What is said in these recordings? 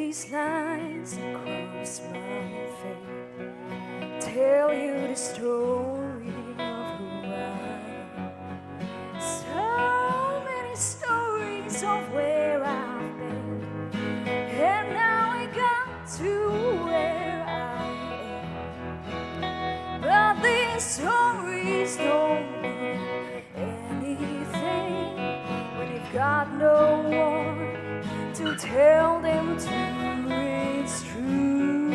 these lines across my face tell you the story of who I am. So many stories of where I've been, and now I got to where I am. But these stories don't mean anything when you've got no one to tell them to. It's true,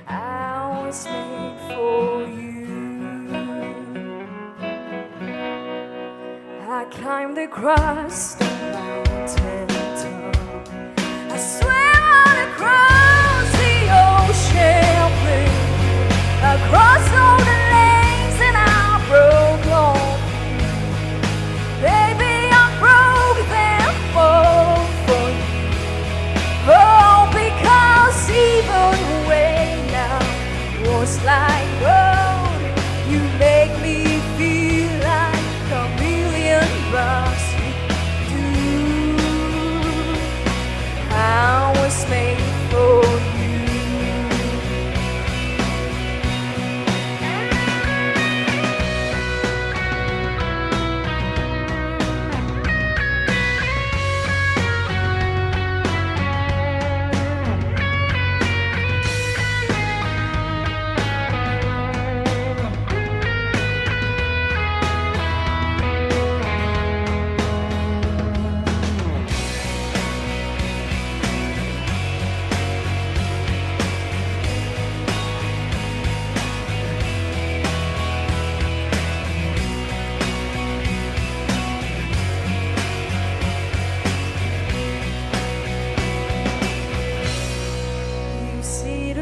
I was made for you. I climbed across the mountain top, I swam across the ocean blue, across all the lanes, and I broke all. Baby, I broke them all for you. Oh, because even when I was like gold, you make me feel like a million bucks you do. I was made for you.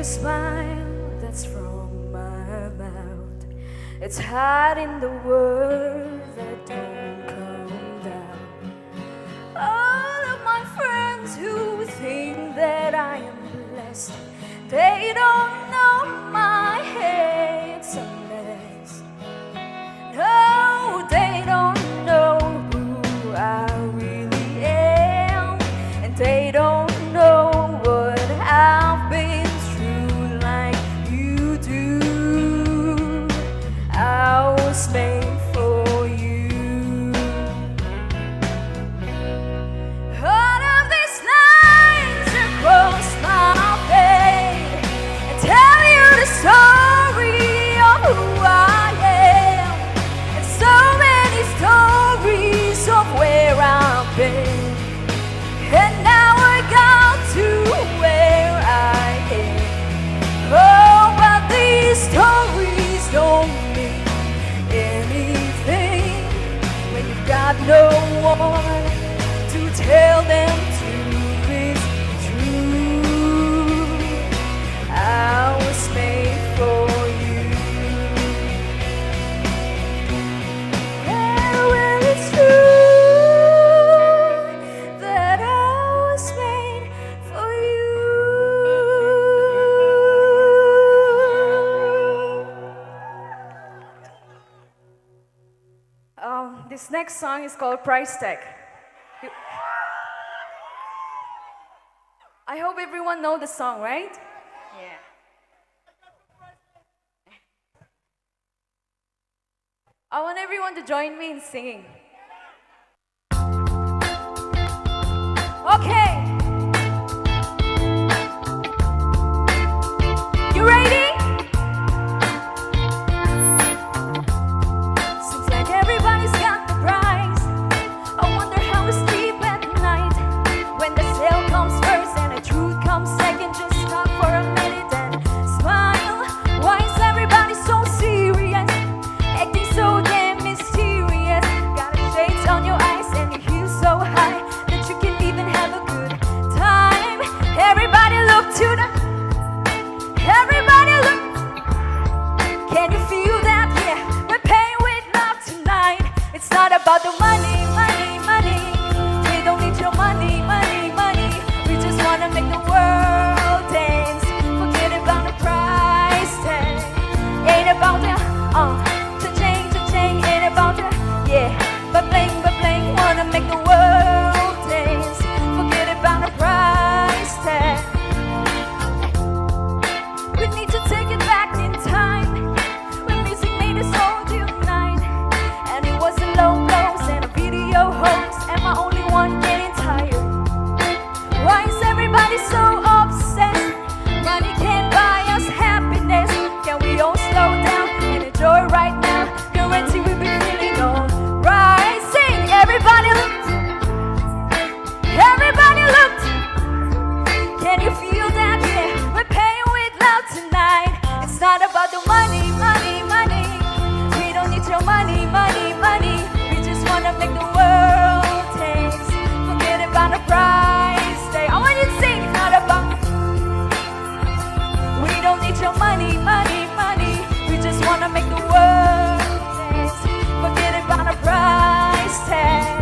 Smile that's from my mouth, it's hiding the words that don't come down. All of my friends who think that I am blessed, they don't know my head's a mess. No, they don't know who I really am, and they don't know what I've been. I was made for you. All of these lines across my face tell you the story of who I am, and so many stories of where I've been, and now I got to where I am. Oh, but these stories don't anything when you've got no one to tell them to. It's true, I was made for you. Yeah, well, it's true that I was made for you. This next song is called Price Tag. I hope everyone knows the song, right? Yeah. I want everyone to join me in singing. Okay. You ready? Seems like everybody's got the prize. I wonder how we sleep at night when the sale comes first and the truth comes second. Just stop for a minute and smile. Why is everybody so serious, acting so damn mysterious? Got a shades on your eyes and your heels so high that you can even have a good not about the money, money, money. We don't need your money, money, money. We just wanna make the world taste. Forget about the price tag. I want you to sing. It's not about. We don't need your money, money, money. We just wanna make the world taste. Forget about the price tag.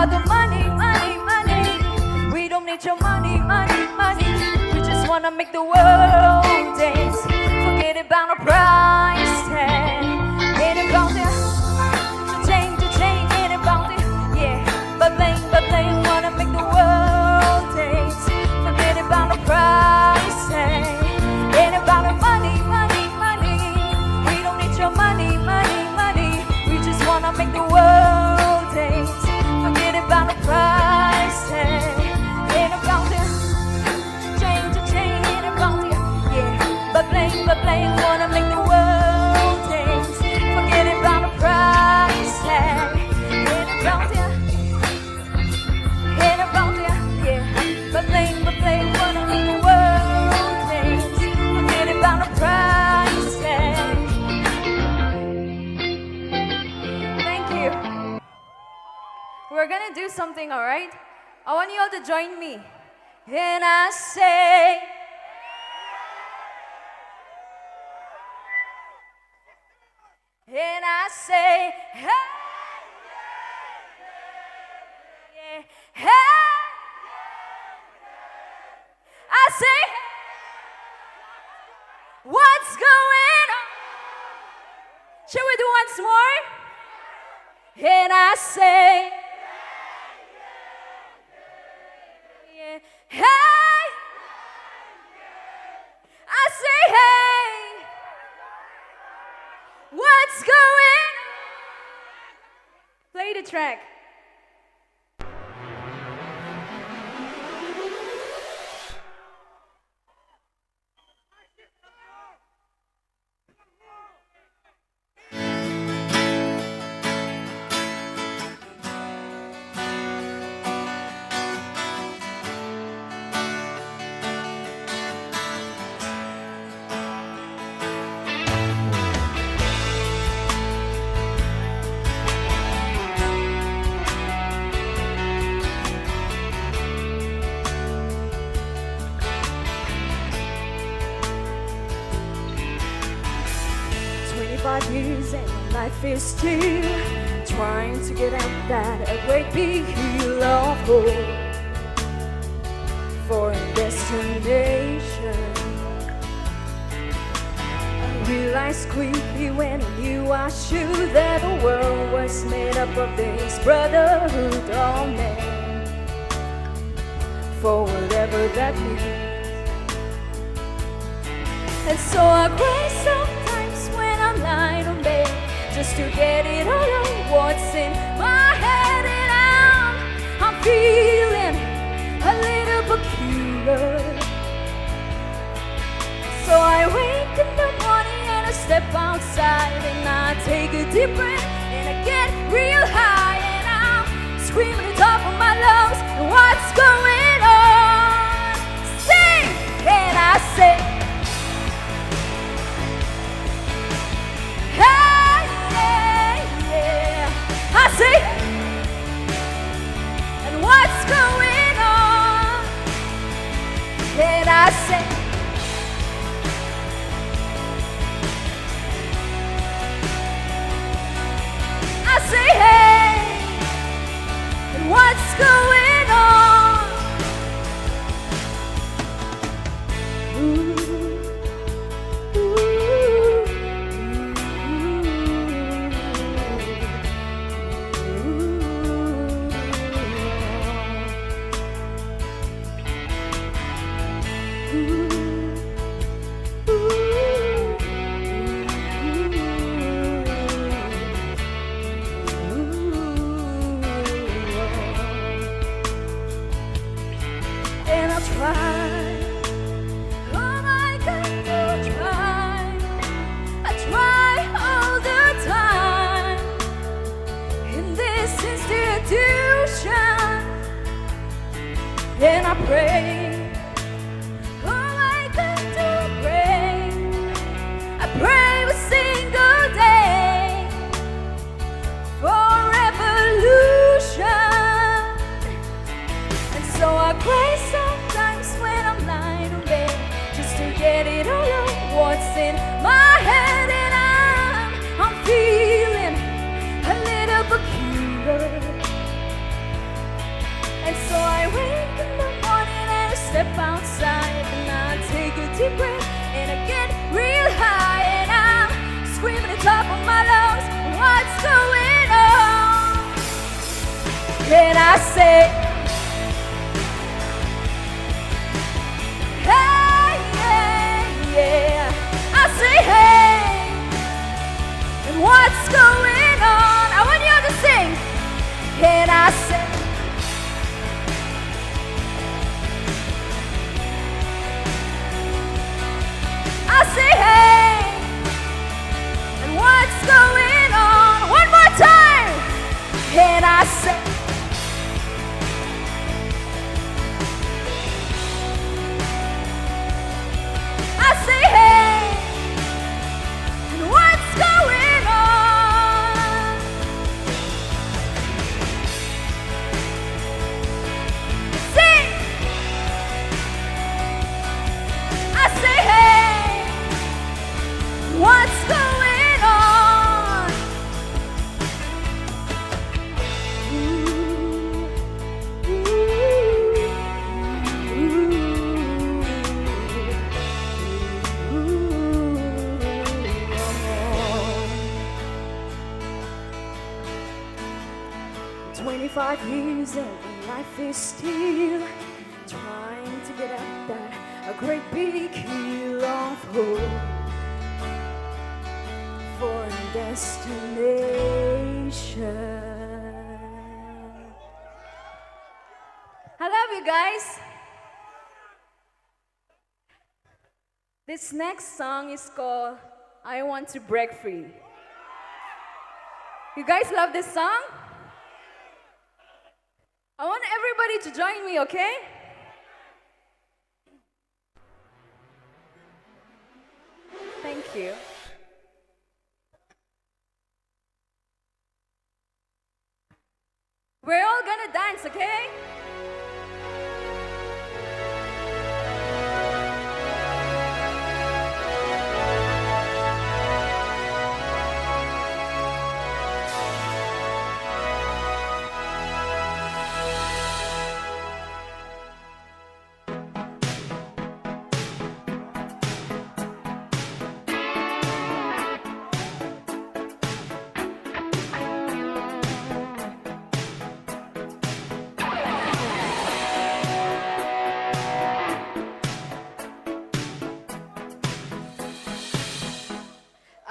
The money, money, money. We don't need your money, money, money. We just wanna make the world dance. Forget about a price tag. Ain't about it. The chain, ain't about it. Yeah, but blame, wanna make the world dance. Forget about a price tag. Ain't about the money, money, money. We don't need your money, money, money. We just wanna make the world dance. Forget about the price tag. Ain't about it. Chain, ain't about it. Yeah, but blame, wanna make the world dance. Forget about the price tag. Ain't about it. Ain't about it. Yeah, but blame, wanna make the world dance. Forget about the price tag. Thank you. We're gonna do something, all right? I want you all to join me. And I say, and I say, hey, yeah, hey, I say, what's going on? Shall we do once more? And I say, hey, I say, hey, what's going on? Play the track. Years and my life is still trying to get out that awake big hill of hope for a destination. I realized quickly when I knew I should that the world was made up of this brotherhood of men, for whatever that means. And so I cry sometimes when I'm lying on bed, just to get it all out what's in my head. And I'm feeling a little peculiar. So I wake in the morning and I step outside and I take a deep breath and I get real high and I'm screaming at the top of my lungs, what's going on? Sing! And I say, hey, yeah, yeah. I say, and what's going on? And I say, institution. And I pray, oh I got to pray. I pray every single day for revolution. And so I cry sometimes when I'm lying in bed, just to get it all out what's in my head. And I'm feeling a little peculiar. And so I wake in the morning and I step outside, and I take a deep breath and I get real high, and I'm screaming at the top of my lungs, what's going on? And I say, hey, yeah, yeah. I say, hey, and what's going on? I want you to sing. And I say, I say, hey, and what's going on? One more time. And I say, I say, hey, and what's going on? Sing. I say, hey, what's going on? Ooh, ooh, ooh. 25 years and life is still trying to get up that a great big hill of hope for a destination. I love you guys. This next song is called I Want to Break Free. You guys love this song? I want everybody to join me, okay? Thank you. We're all gonna dance, okay?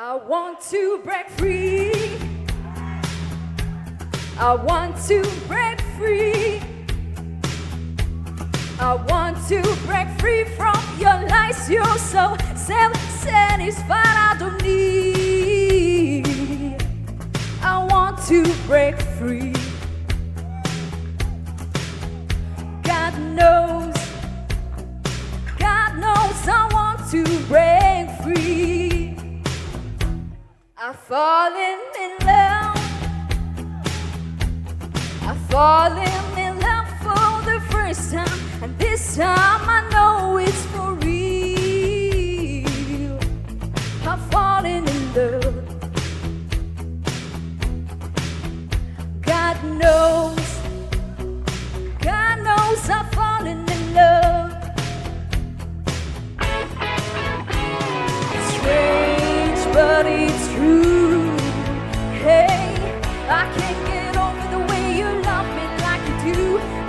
I want to break free. I want to break free. I want to break free from your lies. You're so self-satisfied. I don't need. I want to break free. God knows I want to break free. I've fallen in love. I've fallen in love for the first time, and this time I know it's for real. I've fallen in love. God knows I've fallen in love. It's strange, but it's true. Hey, I can't get over the way you love me like you do,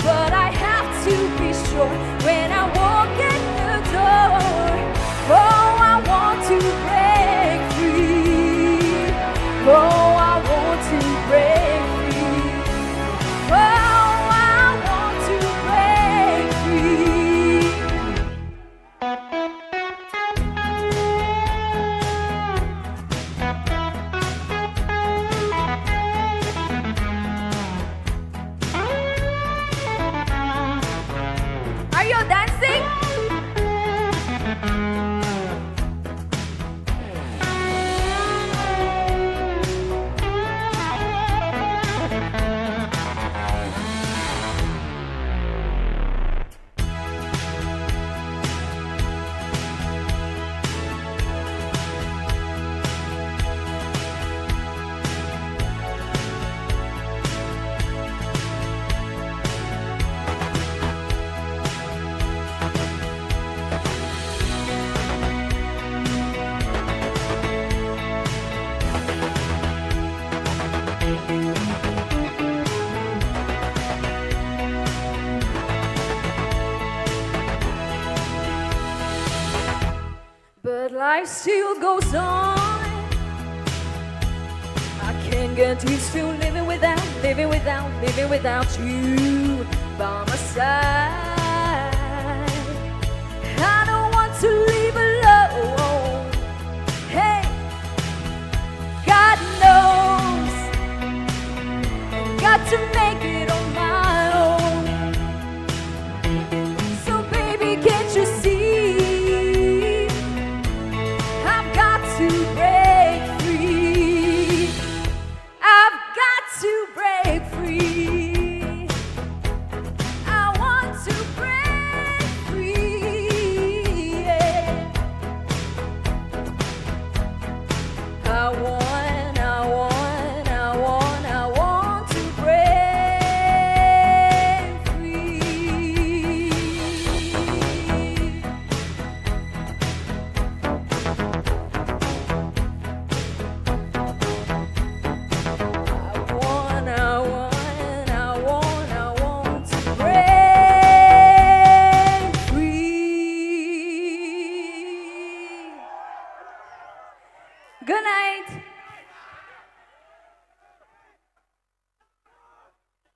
but I have to be sure when I walk in the door. Oh, I want to break free. Oh, I want to break free. Oh, I want to break free. life still goes on. I can't get used to living without you by my side. I don't want to leave alone. Hey, God knows I've got to make it on my own. So baby, can't you see? I've got to break free. I've got to break free. I want to break free. Yeah. I want to break free. I want to break free. Good night.